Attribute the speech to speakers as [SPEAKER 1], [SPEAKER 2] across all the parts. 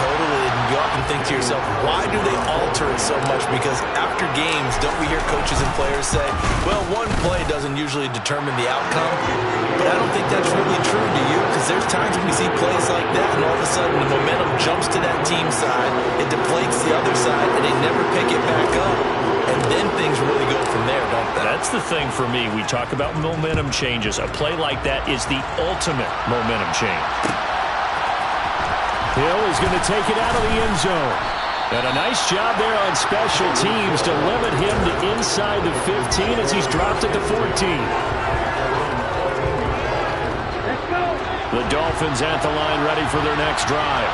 [SPEAKER 1] totally. And you often think to yourself, why do they alter it so much? Because after games, don't we hear coaches and players say, well, one play doesn't usually determine the outcome. But I don't think that's really true, do you? Because there's times when we see plays like that, and all of a sudden the momentum jumps to that team side, it deflates the other side, and they never pick it back up. And then things really go from there, don't they?
[SPEAKER 2] That's the thing for me. We talk about momentum changes. A play like that is the ultimate momentum change.
[SPEAKER 3] Hill is going to take it out of the end zone. And a nice job there on special teams to limit him to inside the 15 as he's dropped at the 14. The Dolphins at the line ready for their next drive.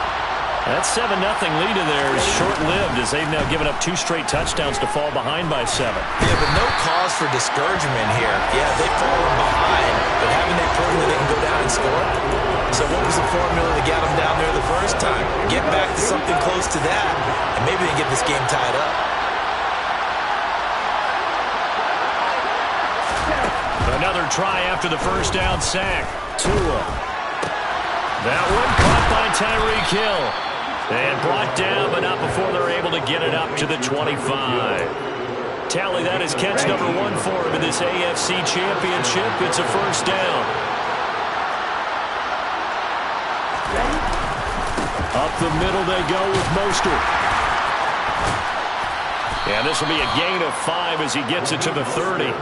[SPEAKER 3] That 7-0 lead of theirs is short-lived as they've now given up 2 straight touchdowns to fall behind by 7.
[SPEAKER 1] Yeah, but no cause for discouragement here. Yeah, they've fallen behind, but haven't they proven that they can go down and score? So what was the formula that got them down there the first time? Get back to something close to that, and maybe they get this game tied up.
[SPEAKER 2] Another try after the first down sack. Tua. That one caught by Tyreek Hill. And brought down, but not before they're able to get it up to the 25. Tally, that is catch number 1 for him in this AFC Championship. It's a first down.
[SPEAKER 3] Up the middle they go with Mostert.
[SPEAKER 2] And this will be a gain of 5 as he gets it to the 30.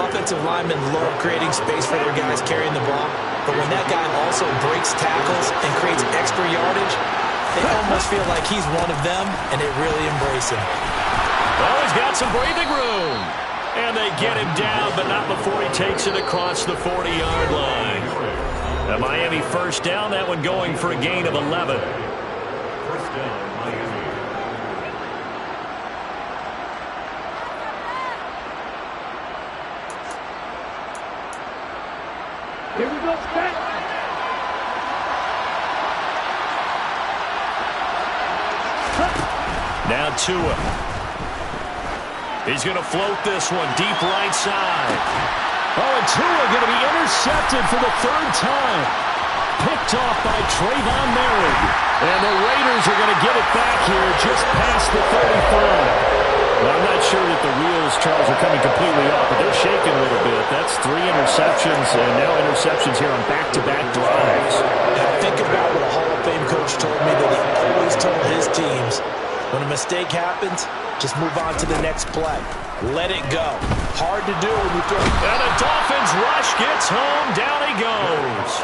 [SPEAKER 1] Offensive linemen love creating space for their guys carrying the ball, but when that guy also breaks tackles and creates extra yardage, they almost feel like he's one of them, and they really embrace him.
[SPEAKER 2] Well, he's got some breathing room. And they get him down, but not before he takes it across the 40-yard line. A Miami first down, that one going for a gain of 11. First down, Miami.
[SPEAKER 3] Here we go, Pat.
[SPEAKER 2] Now Tua. He's going to float this one deep right side.
[SPEAKER 3] Oh, and Tua going to be intercepted for the 3rd time. Picked off by Trayvon Merrick. And the Raiders are going to get it back here just past the 35. Well, I'm not sure that the wheels, Charles, are coming completely off, but they're shaking a little bit. That's 3 interceptions, and now interceptions here on back-to-back drives.
[SPEAKER 1] And think about what a Hall of Fame coach told me that he always told his teams, when a mistake happens, just move on to the next play. Let it go. Hard to do when you throw.
[SPEAKER 2] And the Dolphins rush gets home. Down he goes.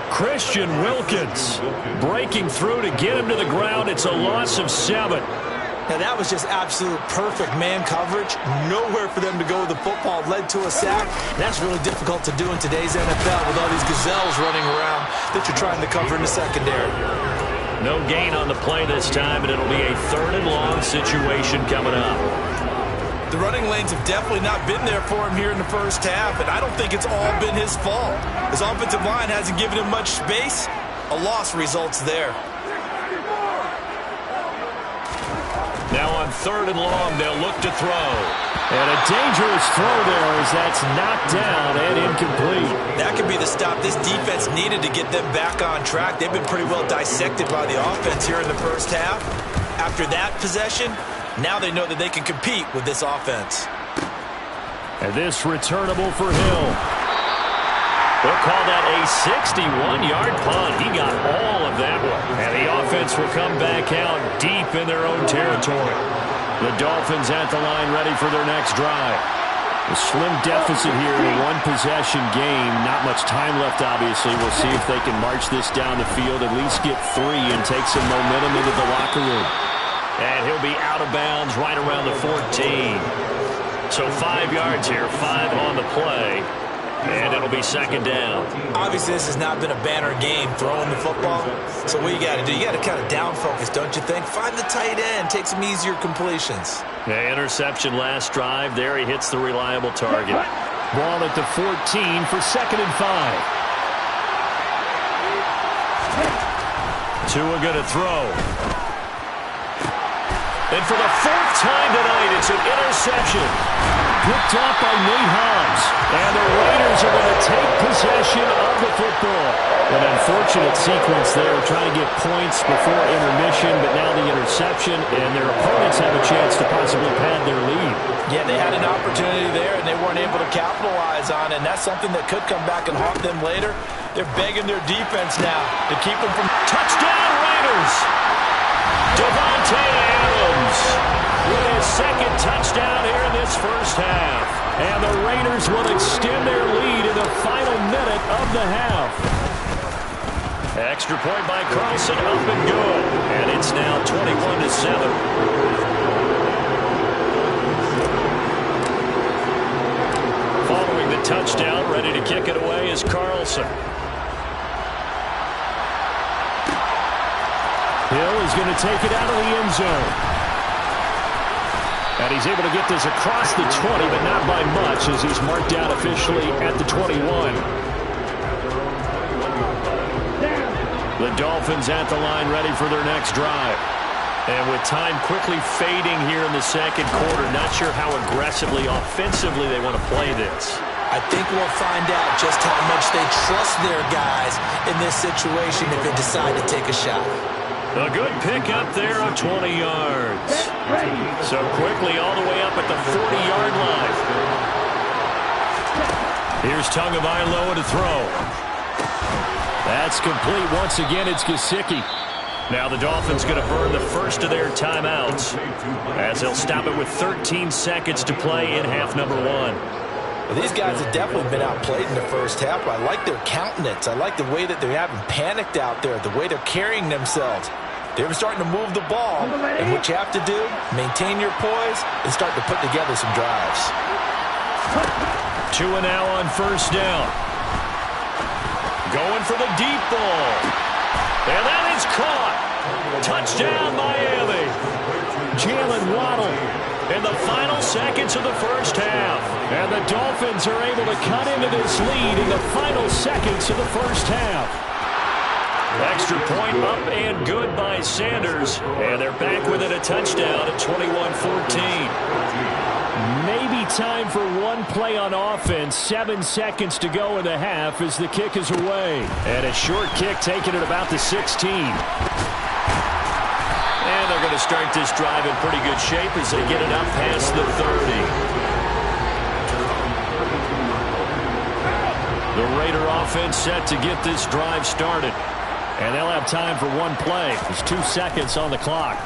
[SPEAKER 2] Christian Wilkins breaking through to get him to the ground. It's a loss of 7.
[SPEAKER 1] Now, that was just absolute perfect man coverage. Nowhere for them to go with the football. Led to a sack. And that's really difficult to do in today's NFL with all these gazelles running around that you're trying to cover in the secondary.
[SPEAKER 2] No gain on the play this time, and it'll be a 3rd and long situation coming up.
[SPEAKER 1] The running lanes have definitely not been there for him here in the first half, and I don't think it's all been his fault. His offensive line hasn't given him much space. A loss results there.
[SPEAKER 2] Now on 3rd and long, they'll look to throw. And a dangerous throw there as that's knocked down and incomplete.
[SPEAKER 1] That could be the stop this defense needed to get them back on track. They've been pretty well dissected by the offense here in the first half. After that possession, now they know that they can compete with this offense.
[SPEAKER 2] And this returnable for Hill. They'll call that a 61-yard punt. He got all of that one. And the offense will come back out deep in their own territory. The Dolphins at the line ready for their next drive. A slim deficit here in a one-possession game. Not much time left, obviously. We'll see if they can march this down the field, at least get 3 and take some momentum into the locker room. And he'll be out of bounds right around the 14. So 5 yards here, 5 on the play. And it'll be 2nd down.
[SPEAKER 1] Obviously, this has not been a banner game throwing the football. So what you got to do, you got to kind of down focus, don't you think? Find the tight end, take some easier completions.
[SPEAKER 2] Yeah, interception last drive. There he hits the reliable target.
[SPEAKER 3] Ball at the 14 for 2nd and 5.
[SPEAKER 2] Tua going to throw. And for the 4th time tonight, it's an interception.
[SPEAKER 3] picked off by Nate Hobbs. And the Raiders are going to take possession of the football. An unfortunate sequence there, trying to get points before intermission, but now the interception, and their opponents have a chance to possibly pad their lead.
[SPEAKER 1] Yeah, they had an opportunity there, and they weren't able to capitalize on it, and that's something that could come back and haunt them later. They're begging their defense now to keep them from...
[SPEAKER 2] Touchdown, Raiders! Davante Adams with his second touchdown here in this first half.
[SPEAKER 3] And the Raiders will extend their lead in the final minute of the half.
[SPEAKER 2] Extra point by Carlson, up and good. And it's now 21-7. Following the touchdown, ready to kick it away is Carlson.
[SPEAKER 3] Hill is going to take it out of the end zone. And he's able to get this across the 20, but not by much, as he's marked down officially at the 21. The Dolphins at the line, ready for their next drive.
[SPEAKER 2] And with time quickly fading here in the second quarter, not sure how aggressively, offensively they want to play this.
[SPEAKER 1] I think we'll find out just how much they trust their guys in this situation if they decide to take a shot.
[SPEAKER 2] A good pick up there of 20 yards. So quickly all the way up at the 40-yard line. Here's Tagovailoa to throw.
[SPEAKER 3] That's complete. Once again, it's Gesicki.
[SPEAKER 2] Now the Dolphins going to burn the first of their timeouts, as they'll stop it with 13 seconds to play in half number one.
[SPEAKER 1] Well, these guys have definitely been outplayed in the first half. I like their countenance. I like the way that they haven't panicked out there, the way they're carrying themselves. They're starting to move the ball, and what you have to do, maintain your poise and start to put together some drives.
[SPEAKER 2] Tua now on first down. Going for the deep ball. And that is caught. Touchdown, Miami.
[SPEAKER 3] Jalen Waddle
[SPEAKER 2] In the final seconds of the first half.
[SPEAKER 3] And the Dolphins are able to cut into this lead in the final seconds of the first half.
[SPEAKER 2] Extra point up and good by Sanders. And they're back within a touchdown at 21-14.
[SPEAKER 3] Maybe time for one play on offense. 7 seconds to go in the half as the kick is away. And a short kick taken at about the 16.
[SPEAKER 2] And they're going to start this drive in pretty good shape as they get it up past the 30.
[SPEAKER 3] The Raider offense set to get this drive started. And they'll have time for one play. There's 2 seconds on the clock.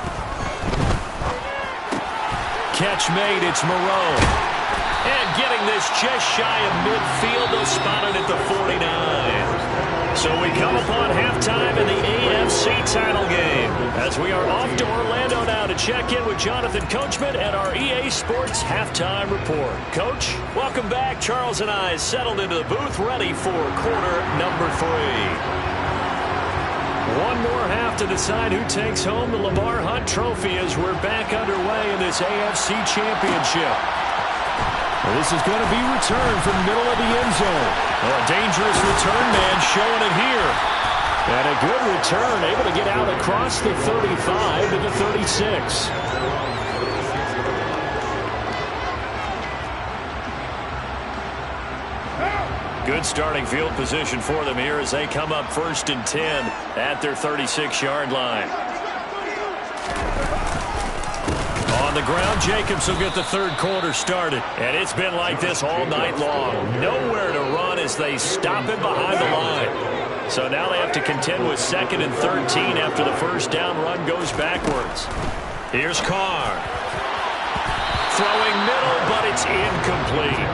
[SPEAKER 3] Catch made, it's Moreau.
[SPEAKER 2] And getting this just shy of midfield, they'll spot it at the 49. So we come upon halftime in the AFC title game, as we are off to Orlando now to check in with Jonathan Coachman and our EA Sports Halftime Report. Coach, welcome back. Charles and I settled into the booth, ready for quarter number 3. One more half to decide who takes home the Lamar Hunt Trophy as we're back underway in this AFC Championship.
[SPEAKER 3] Well, this is going to be returned from the middle of the end zone.
[SPEAKER 2] Well, a dangerous return man showing it here.
[SPEAKER 3] And a good return, able to get out across the 35 to the 36.
[SPEAKER 2] Good starting field position for them here as they come up 1st and 10 at their 36-yard line. On the ground, Jacobs will get the third quarter started. And it's been like this all night long. Nowhere to run as they stop it behind the line. So now they have to contend with 2nd and 13 after the first down run goes backwards. Here's Carr. Throwing middle, but it's incomplete.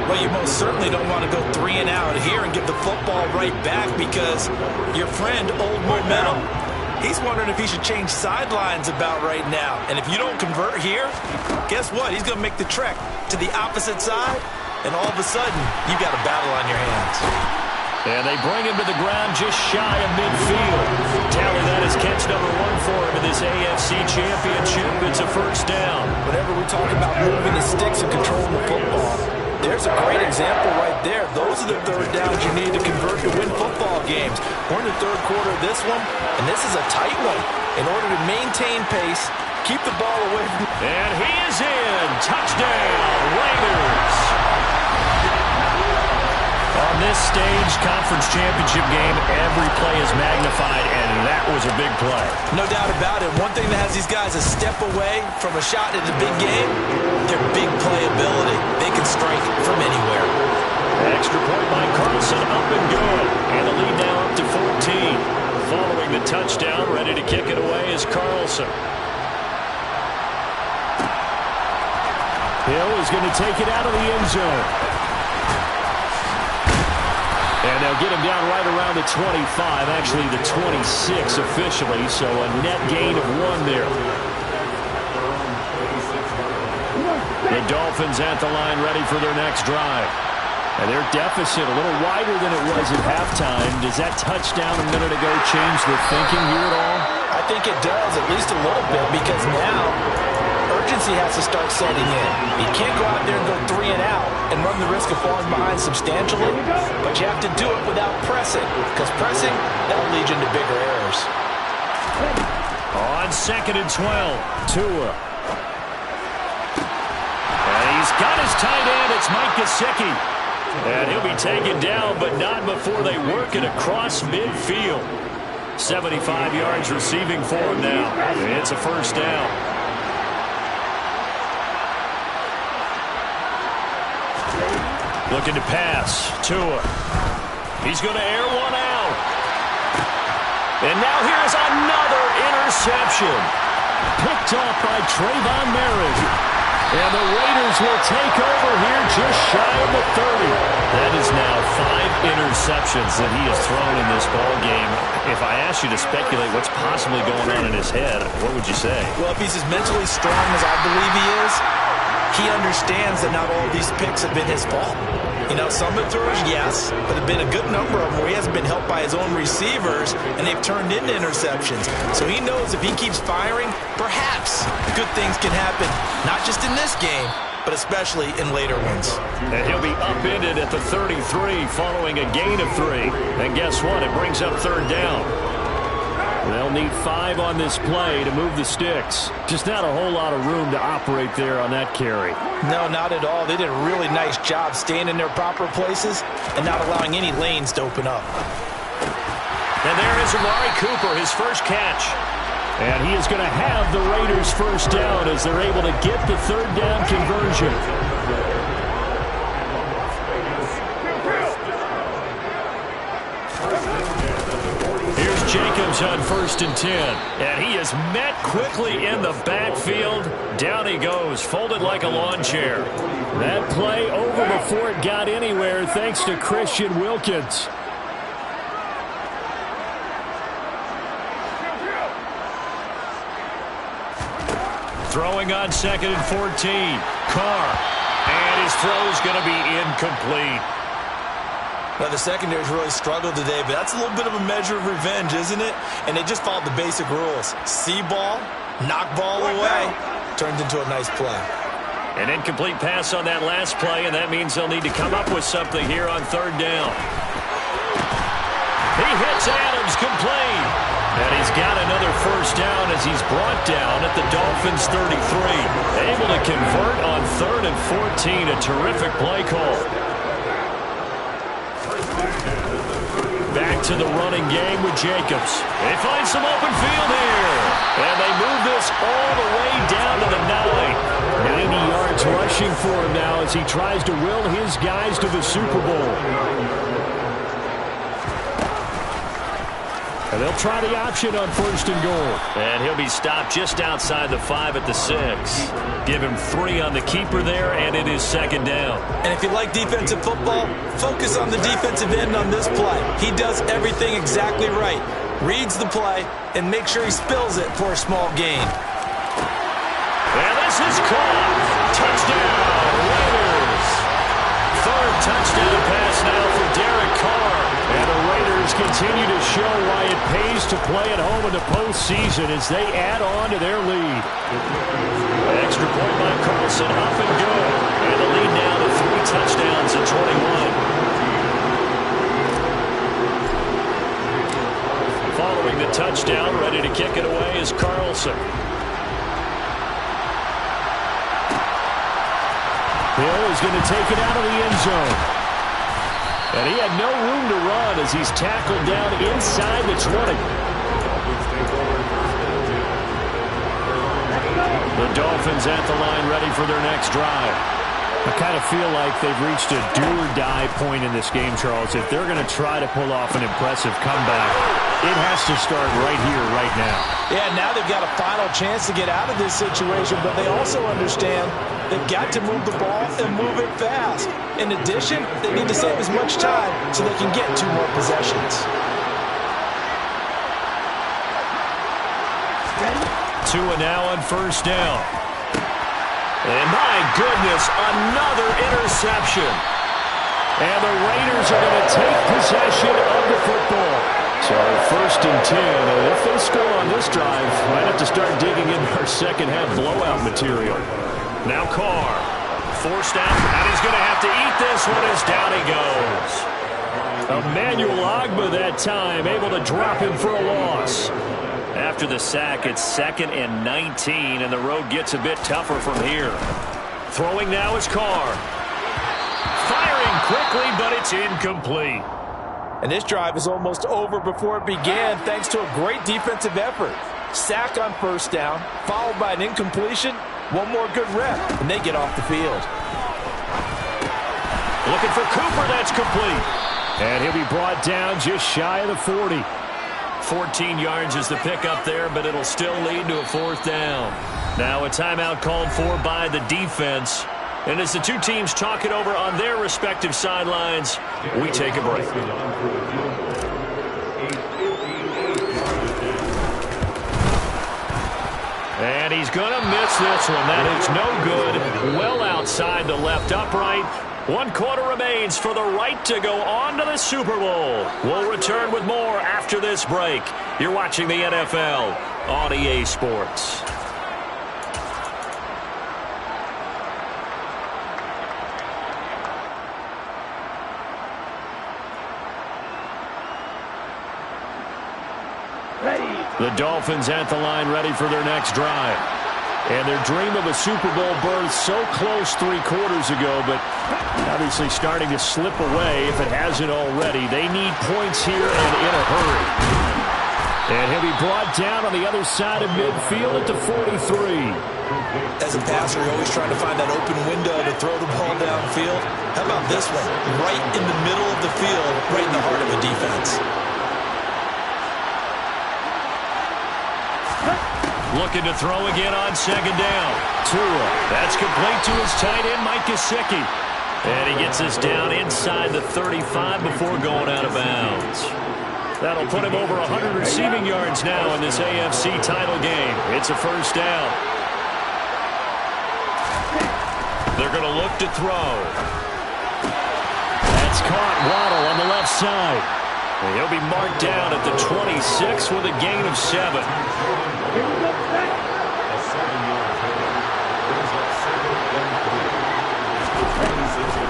[SPEAKER 1] Well, you most certainly don't want to go 3 and out here and give the football right back because your friend, Old Momentum, he's wondering if he should change sidelines about right now. And if you don't convert here, guess what? He's going to make the trek to the opposite side, and all of a sudden, you've got a battle on your hands.
[SPEAKER 3] And they bring him to the ground just shy of midfield.
[SPEAKER 2] Tally, that is catch number 1 for him in this AFC Championship. It's a first down.
[SPEAKER 1] Whenever we talk about moving the sticks and controlling the football, there's a great example right there. Those are the third downs you need to convert to win football games. We're in the third quarter of this one, and this is a tight one. in order to maintain pace, keep the ball away from...
[SPEAKER 2] And he is in. Touchdown, Raiders. On this stage, conference championship game, every play is magnified, and that was a big play.
[SPEAKER 1] No doubt about it. One thing that has these guys a step away from a shot in the big game, their big playability. They can strike from anywhere.
[SPEAKER 2] Extra point by Carlson, up and good. And the lead now up to 14. Following the touchdown, ready to kick it away is Carlson.
[SPEAKER 3] Hill is going to take it out of the end zone. And they'll get him down right around the 25, actually the 26 officially, so a net gain of 1 there. The Dolphins at the line ready for their next drive. And their deficit a little wider than it was at halftime. Does that touchdown a minute ago change the thinking here at all?
[SPEAKER 1] I think it does, at least a little bit, because now urgency has to start setting in. You can't go out there and go 3 and out and run the risk of falling behind substantially, but you have to do it without pressing, because pressing, that'll lead you into bigger errors.
[SPEAKER 2] On 2nd and 12, Tua. And he's got his tight end. It's Mike Gesicki. And he'll be taken down, but not before they work it across midfield. 75 yards receiving for him now. It's a first down. Looking to pass. Tua. He's going to air one out. And now here's another interception.
[SPEAKER 3] Picked off by Trayvon Merritt. And the Raiders will take over here just shy of the 30.
[SPEAKER 2] That is now 5 interceptions that he has thrown in this ball game. If I asked you to speculate what's possibly going on in his head, what would you say?
[SPEAKER 1] Well, if he's as mentally strong as I believe he is, he understands that not all of these picks have been his fault. You know, some of the throws, yes, but there have been a good number of them where he hasn't been helped by his own receivers, and they've turned into interceptions. So he knows if he keeps firing, perhaps good things can happen, not just in this game, but especially in later ones.
[SPEAKER 2] And he'll be upended at the 33 following a gain of 3. And guess what? It brings up 3rd down.
[SPEAKER 3] They'll need 5 on this play to move the sticks. Just not a whole lot of room to operate there on that carry.
[SPEAKER 1] No, not at all. They did a really nice job staying in their proper places and not allowing any lanes to open up.
[SPEAKER 2] And there is Amari Cooper, his first catch.
[SPEAKER 3] And he is going to have the Raiders' first down as they're able to get the 3rd down conversion.
[SPEAKER 2] Jacobs on 1st and 10. And he is met quickly in the backfield. Down he goes, folded like a lawn chair.
[SPEAKER 3] That play over before it got anywhere thanks to Christian Wilkins.
[SPEAKER 2] Throwing on 2nd and 14. Carr. And his throw is going to be incomplete.
[SPEAKER 1] Now, the secondary's really struggled today, but that's a little bit of a measure of revenge, isn't it? And they just followed the basic rules. See ball, knock ball away, turned into a nice play.
[SPEAKER 2] An incomplete pass on that last play, and that means they'll need to come up with something here on 3rd down. He hits Adams, complete. And he's got another first down as he's brought down at the Dolphins' 33. Able to convert on 3rd and 14, a terrific play call. Back to the running game with Jacobs. They find some open field here. And they move this all the way down to the 9.
[SPEAKER 3] 90 yards rushing for him now as he tries to will his guys to the Super Bowl. And they'll try the option on 1st and goal.
[SPEAKER 2] And he'll be stopped just outside the 5 at the 6. Give him 3 on the keeper there, and it is 2nd down.
[SPEAKER 1] And if you like defensive football, focus on the defensive end on this play. He does everything exactly right. Reads the play and make sure he spills it for a small gain.
[SPEAKER 2] And this is caught. Touchdown, Raiders. 3rd touchdown pass now for Derek Carr. And the Raiders continue to show why it pays to play at home in the postseason as they add on to their lead. Extra point by Carlson, up and good. And the lead now to 3 touchdowns at 21. Following the touchdown, ready to kick it away is is Carlson.
[SPEAKER 3] Hill is going to take it out of the end zone. And he had no room to run as he's tackled down inside the 20.
[SPEAKER 2] The Dolphins at the line ready for their next drive.
[SPEAKER 3] I kind of feel like they've reached a do-or-die point in this game, Charles. If they're going to try to pull off an impressive comeback, it has to start right here, right now.
[SPEAKER 1] Yeah, now they've got a final chance to get out of this situation, but they also understand they've got to move the ball and move it fast. In addition, they need to save as much time so they can get 2 more possessions.
[SPEAKER 2] Tua now on first down. And my goodness, another interception.
[SPEAKER 3] And the Raiders are going to take possession of the football. So first and 10, and if they score on this drive, might have to start digging in our second half blowout material.
[SPEAKER 2] Now Carr, forced out, and he's going to have to eat this one as down he goes.
[SPEAKER 3] Emmanuel Ogbah that time, able to drop him for a loss.
[SPEAKER 2] After the sack, it's 2nd and 19, and the road gets a bit tougher from here. Throwing now is Carr. Firing quickly, but it's incomplete.
[SPEAKER 1] And this drive is almost over before it began thanks to a great defensive effort. Sack on first down, followed by an incompletion. One more good rep, and they get off the field.
[SPEAKER 2] Looking for Cooper, that's complete.
[SPEAKER 3] And he'll be brought down just shy of the 40.
[SPEAKER 2] 14 yards is the pickup there, but it'll still lead to a 4th down. Now a timeout called for by the defense. And as the two teams talk it over on their respective sidelines, we take a break. And he's going to miss this one. That is no good. Well outside the left upright. 1 quarter remains for the right to go on to the Super Bowl. We'll return with more after this break. You're watching the NFL on EA Sports.
[SPEAKER 3] The Dolphins at the line ready for their next drive. And their dream of a Super Bowl berth so close 3 quarters ago, but obviously starting to slip away if it hasn't already. They need points here and in a hurry. And he'll be brought down on the other side of midfield at the 43.
[SPEAKER 1] As a passer, you're always trying to find that open window to throw the ball downfield. How about this one? Right in the middle of the field, right in the heart of the defense.
[SPEAKER 2] Looking to throw again on 2nd down.
[SPEAKER 3] Tua.
[SPEAKER 2] That's complete to his tight end, Mike Gesicki. And he gets us down inside the 35 before going out of bounds. That'll put him over 100 receiving yards now in this AFC title game. It's a 1st down. They're going to look to throw.
[SPEAKER 3] That's caught. Waddle on the left side.
[SPEAKER 2] And he'll be marked down at the 26 with a gain of 7.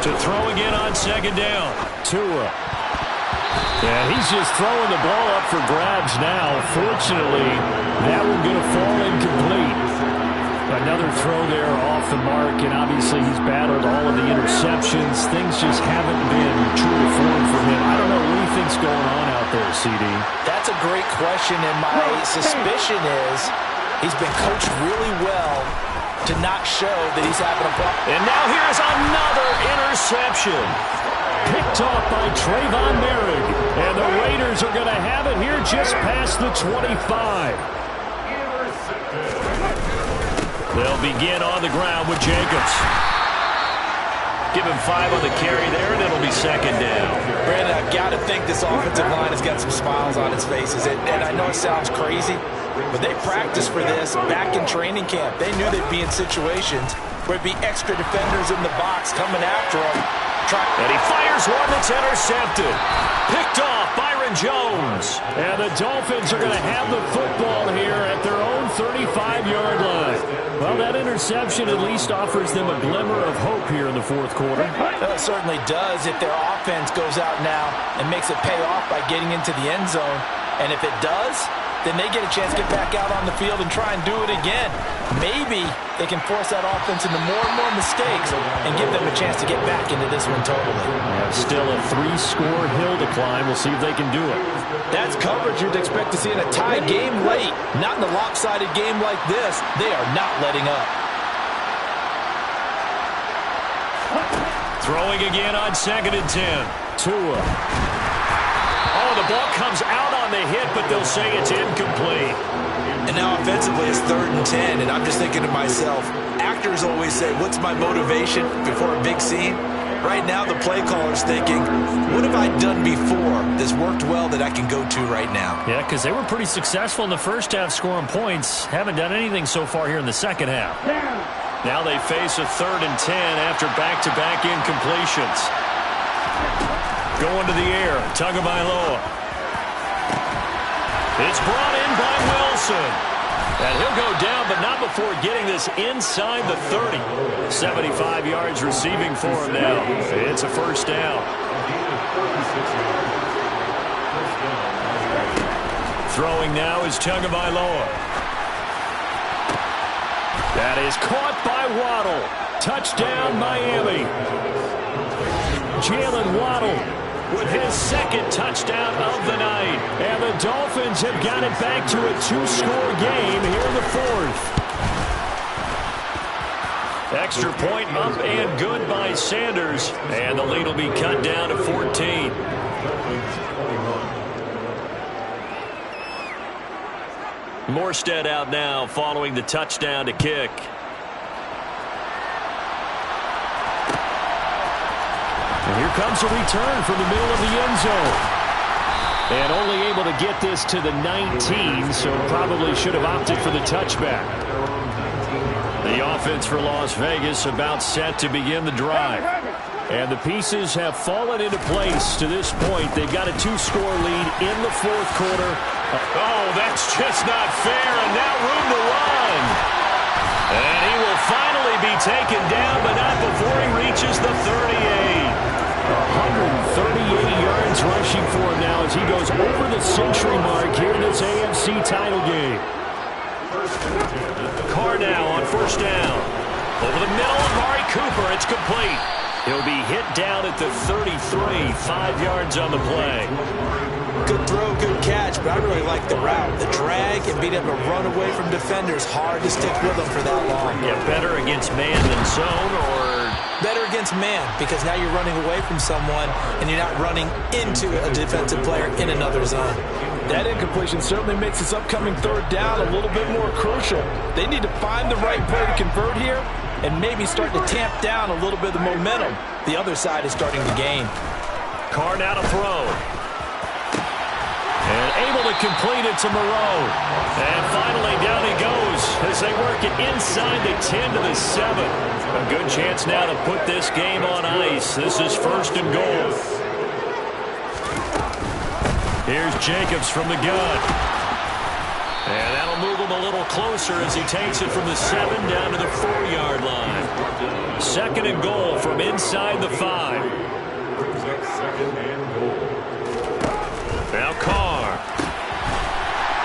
[SPEAKER 2] To throw again on 2nd down.
[SPEAKER 3] Tua. Yeah, he's just throwing the ball up for grabs now. Fortunately, that one going to fall incomplete. Another throw there off the mark, and obviously he's battled all of the interceptions. Things just haven't been true to form for him. I don't know what he thinks going on out there, CD.
[SPEAKER 1] That's a great question, and my suspicion is he's been coached really well to not show that he's having a problem.
[SPEAKER 2] And now here's another interception.
[SPEAKER 3] Picked off by Trayvon Merrick. And the Raiders are going to have it here just past the 25.
[SPEAKER 2] They'll begin on the ground with Jacobs. Give him 5 on the carry there, and it'll be 2nd down.
[SPEAKER 1] Brandon, I've got to think this offensive line has got some smiles on its faces. And I know it sounds crazy, but they practiced for this back in training camp. They knew they'd be in situations where there'd be extra defenders in the box coming after them.
[SPEAKER 2] And he fires one that's intercepted. Picked off Byron Jones.
[SPEAKER 3] And the Dolphins are going to have the football here at their own 35-yard line. Well, that interception at least offers them a glimmer of hope here in the 4th quarter.
[SPEAKER 1] It certainly does if their offense goes out now and makes it pay off by getting into the end zone. And if it does, then they get a chance to get back out on the field and try and do it again. Maybe they can force that offense into more and more mistakes and give them a chance to get back into this one totally.
[SPEAKER 3] Yeah, still a 3-score hill to climb. We'll see if they can do it.
[SPEAKER 1] That's coverage you'd expect to see in a tie game late. Not in a lopsided game like this. They are not letting up.
[SPEAKER 2] Throwing again on 2nd and 10.
[SPEAKER 3] Tua.
[SPEAKER 2] Oh, the ball comes out on the hit, but they'll say it's incomplete.
[SPEAKER 1] And now offensively it's 3rd and 10, and I'm just thinking to myself, actors always say, what's my motivation before a big scene? Right now the play caller's thinking, what have I done before that's worked well that I can go to right now?
[SPEAKER 2] Yeah, because they were pretty successful in the first half scoring points. Haven't done anything so far here in the second half. Now they face a 3rd and 10 after back-to-back incompletions. Going to the air, Tagovailoa. It's brought in by Wilson. And he'll go down, but not before getting this inside the 30. 75 yards receiving for him now. It's a first down. Throwing now is Tagovailoa. That is caught by Waddle. Touchdown, Miami. Jalen Waddle with his 2nd touchdown of the night. And the Dolphins have got it back to a 2-score game here in the 4th. Extra point up and good by Sanders. And the lead will be cut down to 14. Morstead out now following the touchdown to kick. And here comes a return from the middle of the end zone. And only able to get this to the 19, so probably should have opted for the touchback. The offense for Las Vegas about set to begin the drive. And the pieces have fallen into place to this point. They've got a 2-score lead in the 4th quarter. Oh, that's just not fair, and now room to run. And he will finally be taken down, but not before he reaches the 38. 138 yards rushing for him now as he goes over the century mark here in this AFC title game. Carr now on 1st down. Over the middle of Amari Cooper. It's complete. He'll be hit down at the 33. 5 yards on the play.
[SPEAKER 1] Good throw, good catch, but I really like the route. The drag and being able to run away from defenders, hard to stick with them for that long.
[SPEAKER 2] Yeah, better against man than zone, or
[SPEAKER 1] better against man, because now you're running away from someone and you're not running into a defensive player in another zone. That incompletion certainly makes this upcoming 3rd down a little bit more crucial. They need to find the right play to convert here and maybe start to tamp down a little bit of the momentum the other side is starting to gain.
[SPEAKER 2] Carr now to throw. And able to complete it to Moreau. And finally down he goes as they work it inside the 10 to the 7. A good chance now to put this game on ice. This is 1st and goal. Here's Jacobs from the gun. And that'll move him a little closer as he takes it from the 7 down to the 4-yard line. 2nd and goal from inside the 5. Now Carr.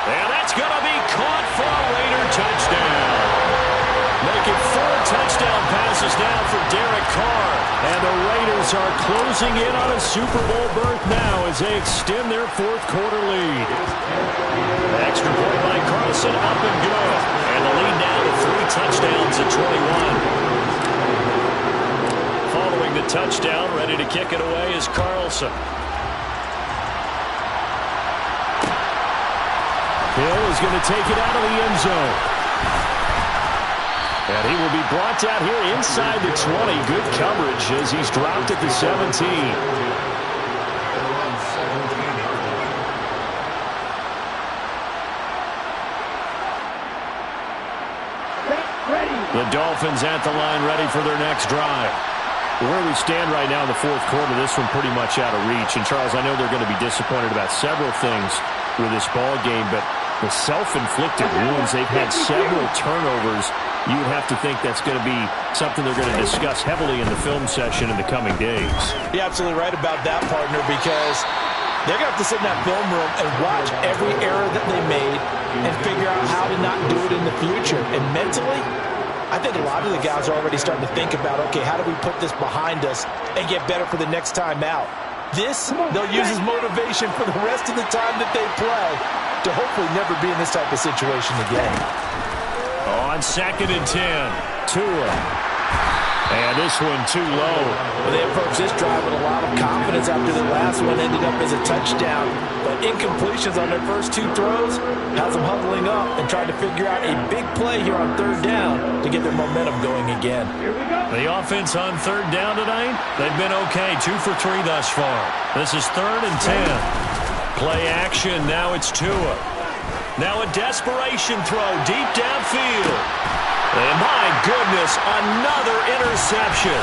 [SPEAKER 2] And that's going to be caught for a Raider touchdown. Making 4 touchdown passes now for Derek Carr. And the Raiders are closing in on a Super Bowl berth now as they extend their 4th quarter lead. Extra point by Carlson, up and good. And the lead now to 3 touchdowns at 21. Following the touchdown, ready to kick it away is Carlson.
[SPEAKER 3] Hill is going to take it out of the end zone. And he will be brought down here inside the 20. Good coverage as he's dropped at the 17. The Dolphins at the line ready for their next drive. Where we stand right now in the 4th quarter, this one pretty much out of reach. And, Charles, I know they're going to be disappointed about several things with this ball game, but the self-inflicted wounds, they've had several turnovers. You would have to think that's going to be something they're going to discuss heavily in the film session in the coming days.
[SPEAKER 1] You're absolutely right about that, partner, because They're going to have to sit in that film room and watch every error that they made and figure out how to not do it in the future. And mentally, I think a lot of the guys are already starting to think about, okay, how do we put this behind us and get better for the next time out? This, they'll use as motivation for the rest of the time that they play to hopefully never be in this type of situation again.
[SPEAKER 2] On 2nd and 10, Tua. And this one too low.
[SPEAKER 1] Well, they approached this drive with a lot of confidence after the last one ended up as a touchdown. But incompletions on their first 2 throws has them huddling up and trying to figure out a big play here on 3rd down to get their momentum going again.
[SPEAKER 2] The offense on 3rd down tonight, they've been okay. 2 for 3 thus far. This is 3rd and 10. Play action. Now it's Tua. Now a desperation throw deep downfield. And my goodness, another interception.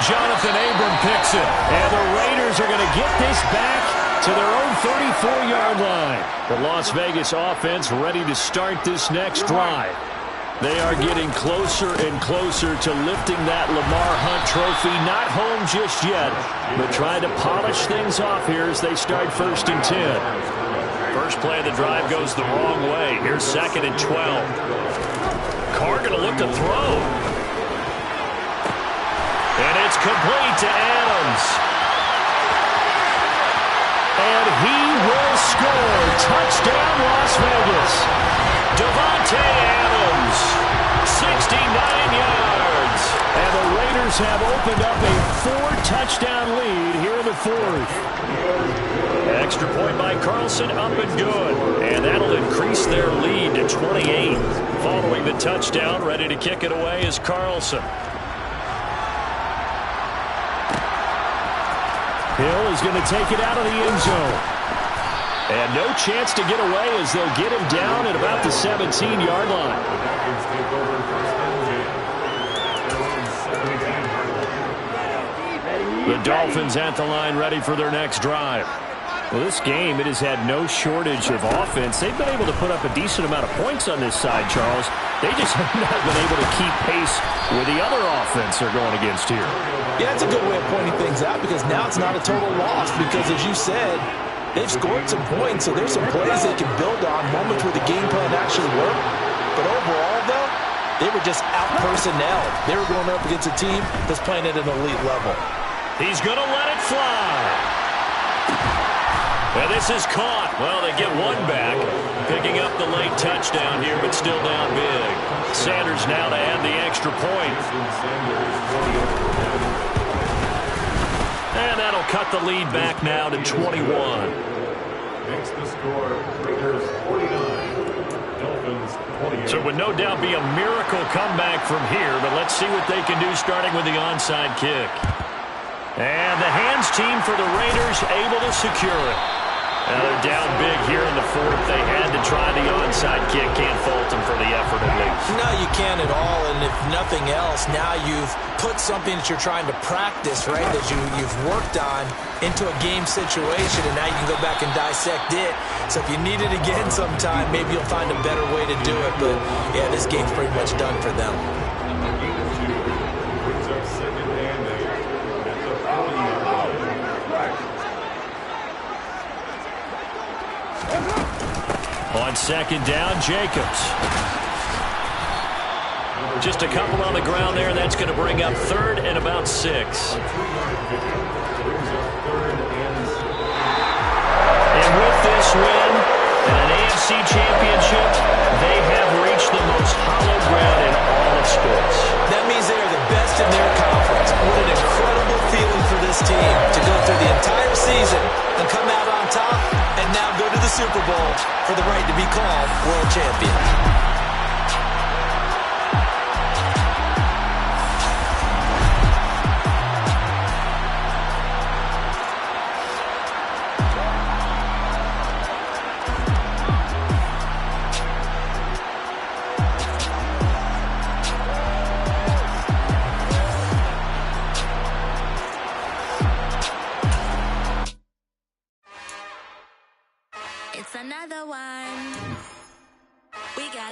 [SPEAKER 2] Jonathan Abram picks it. And the Raiders are going to get this back to their own 34-yard line. The Las Vegas offense ready to start this next drive. They are getting closer and closer to lifting that Lamar Hunt trophy. Not home just yet, but trying to polish things off here as they start 1st and 10. First play of the drive goes the wrong way. Here's 2nd and 12. Carr going to look to throw. And it's complete to Adams. And he will score. Touchdown, Las Vegas. Davante Adams, 69 yards. And the Raiders have opened up a 4-touchdown lead here in the 4th. Extra point by Carlson, up and good. And that'll increase their lead to 28. Following the touchdown, ready to kick it away is Carlson. Hill is going to take it out of the end zone. And no chance to get away as they'll get him down at about the 17-yard line. The Dolphins at the line ready for their next drive. Well, this game, it has had no shortage of offense. They've been able to put up a decent amount of points on this side, Charles. They just have not been able to keep pace with the other offense they're going against here.
[SPEAKER 1] Yeah, that's a good way of pointing things out because now it's not a total loss because, as you said, they've scored some points, so there's some plays they can build on, moments where the game plan actually worked. But overall, though, they were just out-personnel. They were going up against a team that's playing at an elite level.
[SPEAKER 2] He's going to let it fly. And this is caught. Well, they get one back, picking up the late touchdown here, but still down big. Sanders now to add the extra point. And that'll cut the lead back now to 21.
[SPEAKER 4] Makes the score Raiders 49, Dolphins 28.
[SPEAKER 2] So it would no doubt be a miracle comeback from here, but let's see what they can do starting with the onside kick. And the hands team for the Raiders able to secure it. They're down big here in the 4th. They had to try the onside kick. Can't fault them for the effort at least.
[SPEAKER 1] No, you can't at all. And if nothing else, now you've put something that you're trying to practice, right, that you've worked on into a game situation, and now you can go back and dissect it. So if you need it again sometime, maybe you'll find a better way to do it. But, yeah, this game's pretty much done for them.
[SPEAKER 2] On 2nd down, Jacobs. Just a couple on the ground there. That's going to bring up 3rd and about 6. And with this win and an AFC championship, they have reached the most hallowed ground in all of sports.
[SPEAKER 1] That means they are the best in their conference. What an incredible feeling for this team to go through the entire season and come out on top and now go to the Super Bowl for the right to be called world champion.
[SPEAKER 5] It's another one. We got